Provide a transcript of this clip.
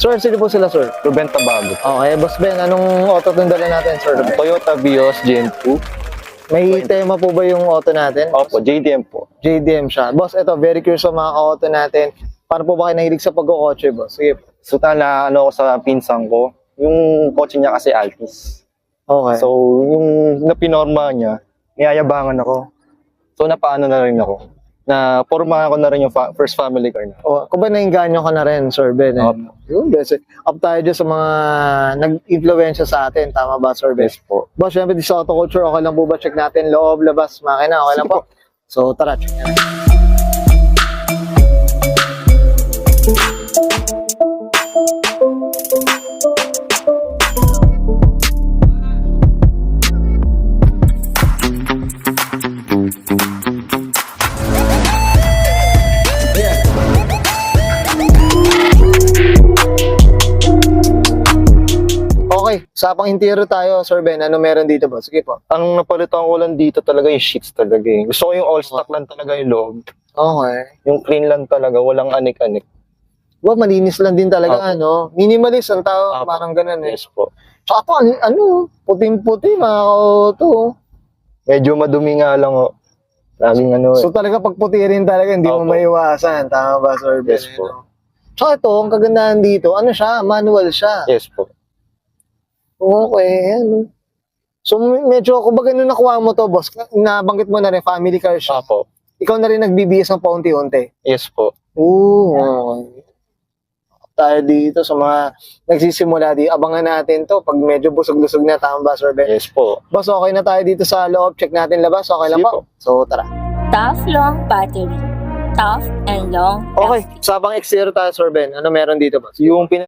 Sir, sino po sila, sir? Ruben Tabago. Okay, Boss Ben, anong auto itong dala natin, sir? Toyota Vios Gen 2. May tema po ba yung auto natin? Opo, JDM po. JDM siya. Boss, ito, very curious sa mga auto natin. Paano po ba kayo nahilig sa pagkakotse, boss? Sige. So, ako sa pinsan ko. Yung kotse niya kasi Altis. Okay. So, yung napinorma niya, niyayabangan ako. So, napaano na rin ako. Na pormahan ko na rin yung first family car na. Kung ba nainganyo ka na rin, Sir Ben? Opo. Yung best. Up tayo dyan sa mga nag-influensya sa atin. Tama ba, Sir Ben? Yes po. Boss, syempre, di sa auto culture, okay lang po ba? Check natin loob, labas, makina, okay lang po. So, tara, check natin. Okay, usapang interior tayo, Sir Ben. Ano meron dito, boss? Sige po. Ang napalitan ko lang dito talaga yung sheets talaga eh. Gusto ko yung all stock lang talaga yung loob. Okay. Yung clean lang talaga, walang anik-anik. Well, malinis lang din talaga, Opo. ano? Minimalist ang tao, Opo. parang ganun eh. Yes po. Tsaka to, ano, puting-puti, mga auto. Medyo madumi nga lang oh. Laging ano So talaga pag puti rin talaga, hindi mo Opo. maiwasan. Tama ba, Sir Ben? Yes po. Ano? Tsaka ito, ang kagandahan dito, ano siya, manual siya. Yes po. Okay, ano. So medyo, kumbaga nung nakuha mo to, boss, nabanggit mo na rin, family car siya. Apo. Ikaw na rin nagbibihis ng paunti-unti. Yes po. Okay. Tayo dito sa mga nagsisimula di abangan natin to pag medyo busog-lusog na, tama ba, Sir Ben? Yes po. Boss, okay na tayo dito sa loob. Check natin labas. Okay lang Sige po. po. So, tara. Tough long battery. Tough and long. Okay. Sa pang exterior tayo, Sir Ben. Ano meron dito, boss? Yung